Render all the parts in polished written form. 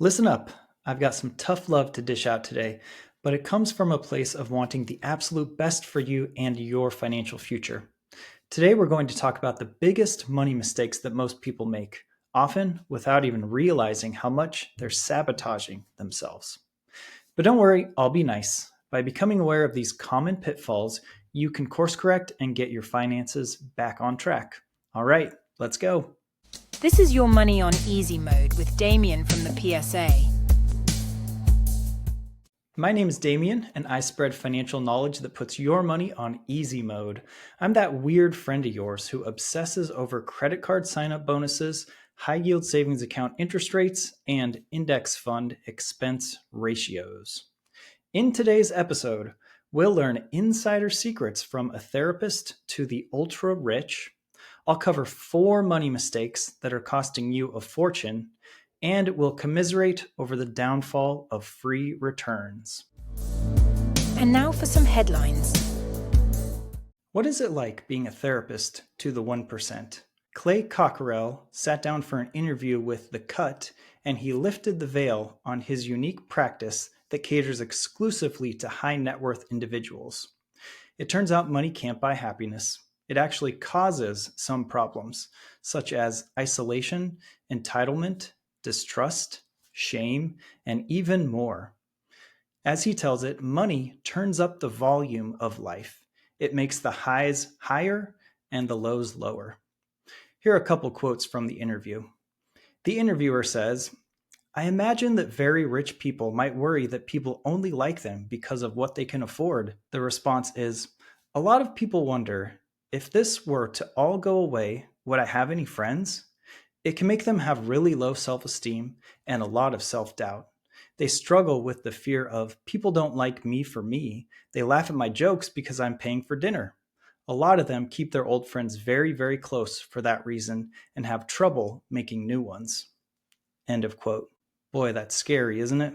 Listen up. I've got some tough love to dish out today, but it comes from a place of wanting the absolute best for you and your financial future. Today, we're going to talk about the biggest money mistakes that most people make, often without even realizing how much they're sabotaging themselves. But don't worry, I'll be nice. By becoming aware of these common pitfalls, you can course correct and get your finances back on track. All right, let's go. This is Your Money on Easy Mode with Damien from the PSA. My name is Damien, and I spread financial knowledge that puts your money on easy mode. I'm that weird friend of yours who obsesses over credit card sign-up bonuses, high-yield savings account interest rates, and index fund expense ratios. In today's episode, we'll learn insider secrets from a therapist to the ultra-rich. I'll cover 4 money mistakes that are costing you a fortune, and we'll commiserate over the downfall of free returns. And now for some headlines. What is it like being a therapist to the 1%? Clay Cockerell sat down for an interview with The Cut, and he lifted the veil on his unique practice that caters exclusively to high net worth individuals. It turns out money can't buy happiness. It actually causes some problems, such as isolation, entitlement, distrust, shame, and even more. As he tells it, money turns up the volume of life. It makes the highs higher and the lows lower. Here are a couple quotes from the interview. The interviewer says, "I imagine that very rich people might worry that people only like them because of what they can afford." The response is, "A lot of people wonder, if this were to all go away, would I have any friends?" It can make them have really low self-esteem and a lot of self-doubt. They struggle with the fear of, people don't like me for me. They laugh at my jokes because I'm paying for dinner. A lot of them keep their old friends very, very close for that reason and have trouble making new ones. End of quote. Boy, that's scary, isn't it?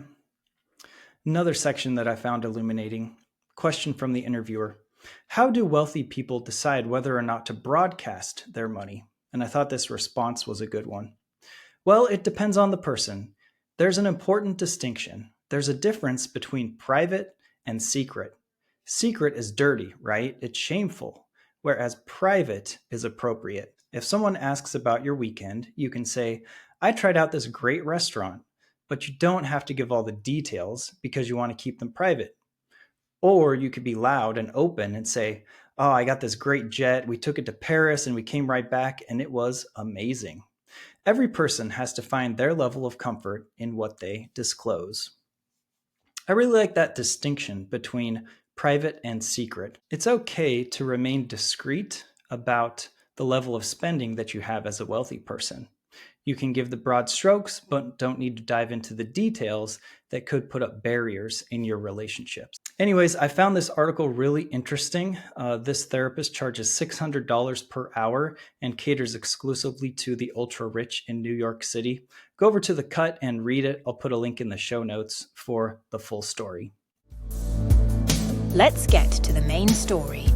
Another section that I found illuminating. Question from the interviewer. How do wealthy people decide whether or not to broadcast their money? And I thought this response was a good one. Well, it depends on the person. There's an important distinction. There's a difference between private and secret. Secret is dirty, right? It's shameful, whereas private is appropriate. If someone asks about your weekend, you can say, "I tried out this great restaurant," but you don't have to give all the details because you want to keep them private. Or you could be loud and open and say, "Oh, I got this great jet. We took it to Paris and we came right back and it was amazing." Every person has to find their level of comfort in what they disclose. I really like that distinction between private and secret. It's okay to remain discreet about the level of spending that you have as a wealthy person. You can give the broad strokes, but don't need to dive into the details that could put up barriers in your relationships. Anyways, I found this article really interesting. This therapist charges $600 per hour and caters exclusively to the ultra rich in New York City. Go over to The Cut and read it. I'll put a link in the show notes for the full story. Let's get to the main story.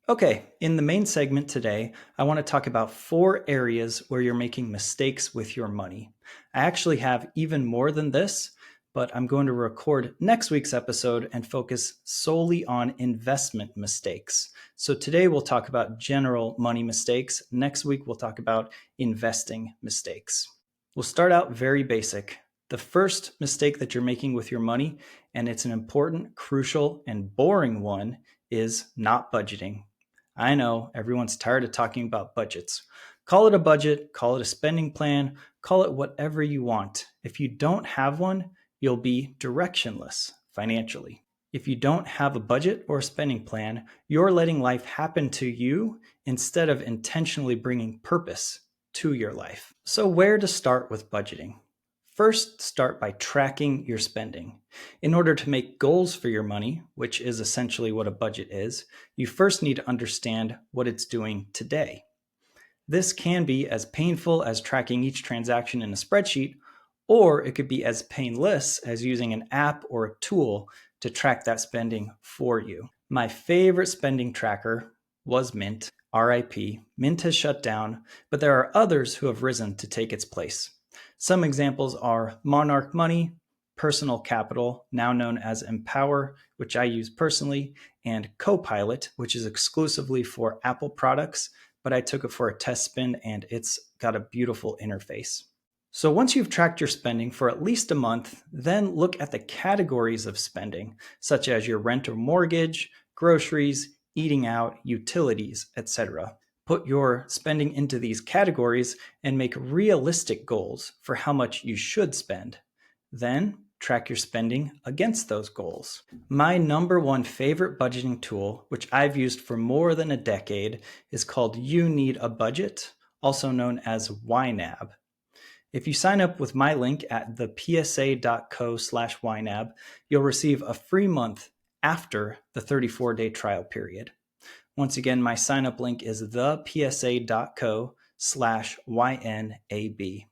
Okay, in the main segment today, I want to talk about 4 areas where you're making mistakes with your money. I actually have even more than this, but I'm going to record next week's episode and focus solely on investment mistakes. So today we'll talk about general money mistakes. Next week we'll talk about investing mistakes. We'll start out very basic. The first mistake that you're making with your money, and it's an important, crucial, and boring one, is not budgeting. I know everyone's tired of talking about budgets. Call it a budget, call it a spending plan, call it whatever you want. If you don't have one, you'll be directionless financially. If you don't have a budget or a spending plan, you're letting life happen to you instead of intentionally bringing purpose to your life. So where to start with budgeting? First, start by tracking your spending. In order to make goals for your money, which is essentially what a budget is, you first need to understand what it's doing today. This can be as painful as tracking each transaction in a spreadsheet, or it could be as painless as using an app or a tool to track that spending for you. My favorite spending tracker was Mint, RIP. Mint has shut down, but there are others who have risen to take its place. Some examples are Monarch Money, Personal Capital, now known as Empower, which I use personally, and Copilot, which is exclusively for Apple products, but I took it for a test spin and it's got a beautiful interface. So once you've tracked your spending for at least a month, then look at the categories of spending, such as your rent or mortgage, groceries, eating out, utilities, etc. Put your spending into these categories and make realistic goals for how much you should spend. Then track your spending against those goals. My number one favorite budgeting tool, which I've used for more than a decade, is called You Need a Budget, also known as YNAB. If you sign up with my link at thepsa.co/YNAB, you'll receive a free month after the 34-day trial period. Once again, my sign up link is thepsa.co/YNAB.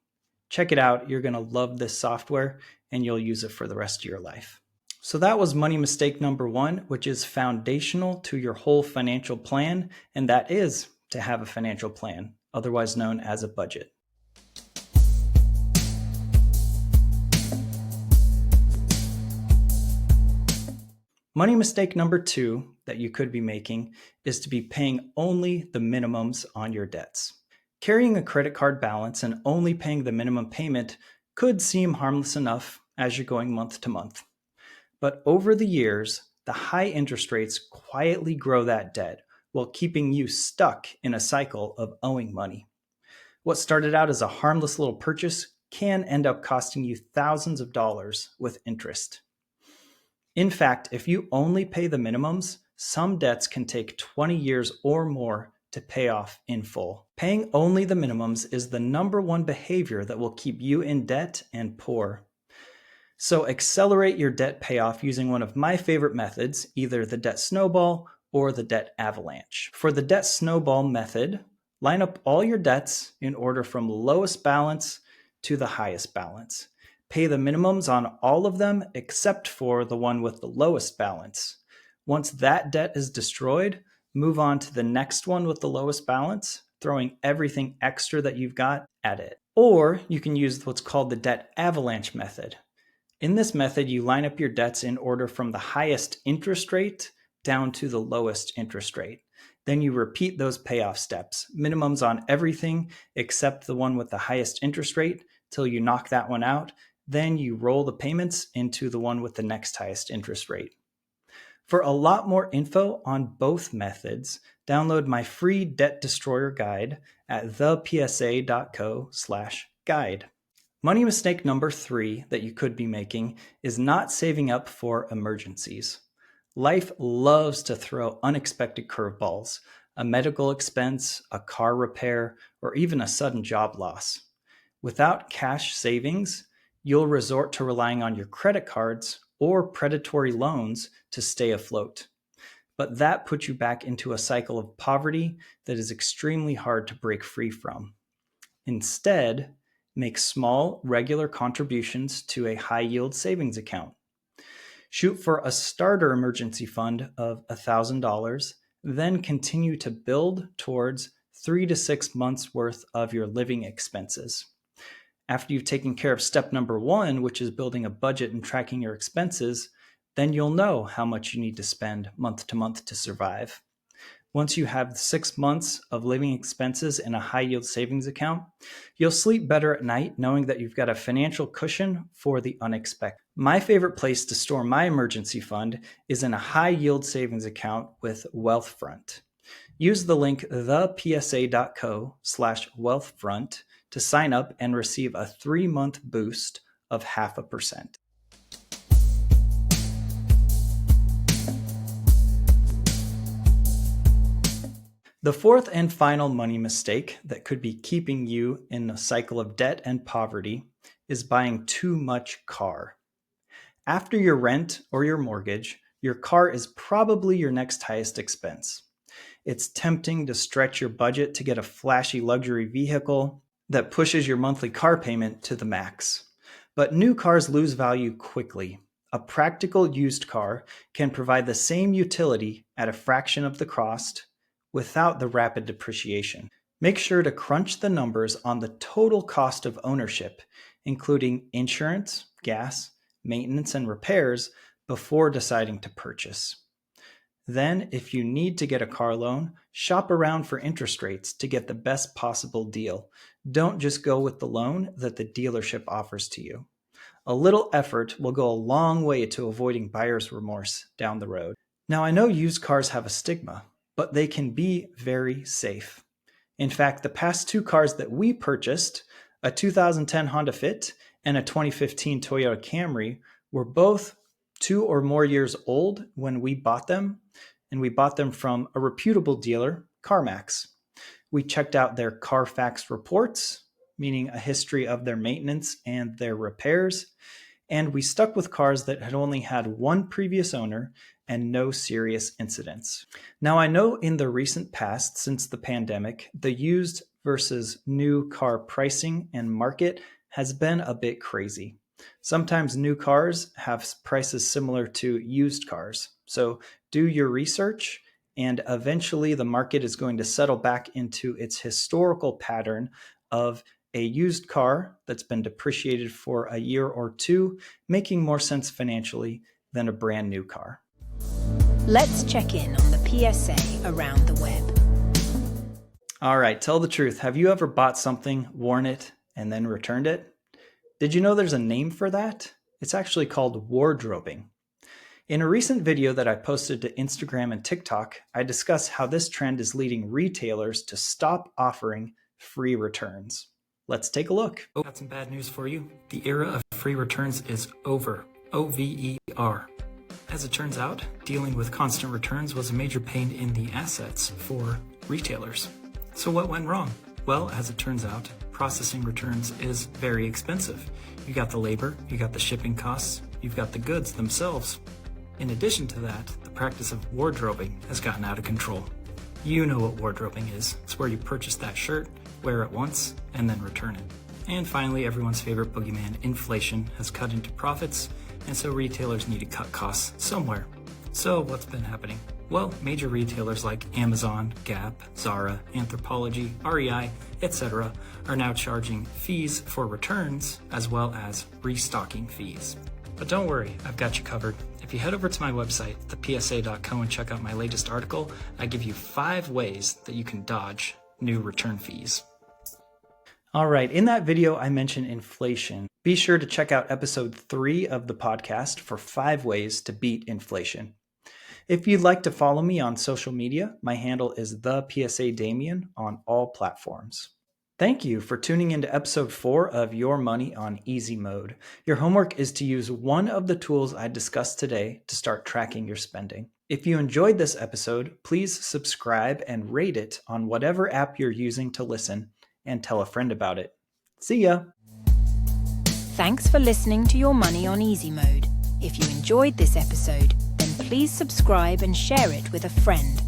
Check it out. You're going to love this software and you'll use it for the rest of your life. So that was money mistake number one, which is foundational to your whole financial plan, and that is to have a financial plan, otherwise known as a budget. Money mistake number two that you could be making is to be paying only the minimums on your debts. Carrying a credit card balance and only paying the minimum payment could seem harmless enough as you're going month to month. But over the years, the high interest rates quietly grow that debt while keeping you stuck in a cycle of owing money. What started out as a harmless little purchase can end up costing you thousands of dollars with interest. In fact, if you only pay the minimums, some debts can take 20 years or more to pay off in full. Paying only the minimums is the number one behavior that will keep you in debt and poor. So accelerate your debt payoff using one of my favorite methods, either the debt snowball or the debt avalanche. For the debt snowball method, line up all your debts in order from lowest balance to the highest balance. Pay the minimums on all of them except for the one with the lowest balance. Once that debt is destroyed, move on to the next one with the lowest balance, throwing everything extra that you've got at it. Or you can use what's called the debt avalanche method. In this method, you line up your debts in order from the highest interest rate down to the lowest interest rate. Then you repeat those payoff steps, minimums on everything except the one with the highest interest rate till you knock that one out. Then you roll the payments into the one with the next highest interest rate. For a lot more info on both methods, download my free Debt Destroyer guide at thepsa.co/guide. Money mistake number three that you could be making is not saving up for emergencies. Life loves to throw unexpected curveballs, a medical expense, a car repair, or even a sudden job loss. Without cash savings, you'll resort to relying on your credit cards or predatory loans to stay afloat. But that puts you back into a cycle of poverty that is extremely hard to break free from. Instead, make small, regular contributions to a high-yield savings account. Shoot for a starter emergency fund of $1,000, then continue to build towards 3 to 6 months worth of your living expenses. After you've taken care of step number one, which is building a budget and tracking your expenses, then you'll know how much you need to spend month to month to survive. Once you have 6 months of living expenses in a high-yield savings account, you'll sleep better at night knowing that you've got a financial cushion for the unexpected. My favorite place to store my emergency fund is in a high-yield savings account with Wealthfront. Use the link thepsa.co/wealthfront to sign up and receive a 3-month boost of 0.5%. The fourth and final money mistake that could be keeping you in a cycle of debt and poverty is buying too much car. After your rent or your mortgage, your car is probably your next highest expense. It's tempting to stretch your budget to get a flashy luxury vehicle that pushes your monthly car payment to the max. But new cars lose value quickly. A practical used car can provide the same utility at a fraction of the cost without the rapid depreciation. Make sure to crunch the numbers on the total cost of ownership including insurance, gas, maintenance, and repairs before deciding to purchase. Then, if you need to get a car loan, shop around for interest rates to get the best possible deal. Don't just go with the loan that the dealership offers to you. A little effort will go a long way to avoiding buyer's remorse down the road. Now, I know used cars have a stigma, but they can be very safe. In fact, the past 2 cars that we purchased, a 2010 Honda Fit and a 2015 Toyota Camry, were both 2 or more years old when we bought them, and we bought them from a reputable dealer, CarMax. We checked out their Carfax reports, meaning a history of their maintenance and their repairs, and we stuck with cars that had only had 1 previous owner and no serious incidents. Now, I know in the recent past, since the pandemic, the used versus new car pricing and market has been a bit crazy. Sometimes new cars have prices similar to used cars. So do your research, and eventually the market is going to settle back into its historical pattern of a used car that's been depreciated for a year or 2, making more sense financially than a brand new car. Let's check in on the PSA around the web. All right, tell the truth. Have you ever bought something, worn it, and then returned it? Did you know there's a name for that? It's actually called wardrobing. In a recent video that I posted to Instagram and TikTok, I discuss how this trend is leading retailers to stop offering free returns. Let's take a look. Oh, got some bad news for you. The era of free returns is over. OVER. As it turns out, dealing with constant returns was a major pain in the assets for retailers. So what went wrong? Well, as it turns out, processing returns is very expensive. You got the labor, you got the shipping costs, you've got the goods themselves. In addition to that, the practice of wardrobing has gotten out of control. You know what wardrobing is. It's where you purchase that shirt, wear it once, and then return it. And finally, everyone's favorite boogeyman, inflation, has cut into profits, and so retailers need to cut costs somewhere. So what's been happening? Well, major retailers like Amazon, Gap, Zara, Anthropologie, REI, etc. are now charging fees for returns as well as restocking fees. But don't worry, I've got you covered. If you head over to my website, thepsa.co, and check out my latest article, I give you 5 ways that you can dodge new return fees. All right, in that video, I mentioned inflation. Be sure to check out episode 3 of the podcast for 5 ways to beat inflation. If you'd like to follow me on social media, my handle is the PSA Damien on all platforms. Thank you for tuning into episode 4 of Your Money on Easy Mode. Your homework is to use one of the tools I discussed today to start tracking your spending. If you enjoyed this episode, please subscribe and rate it on whatever app you're using to listen, and tell a friend about it. See ya! Thanks for listening to Your Money on Easy Mode. If you enjoyed this episode, then please subscribe and share it with a friend.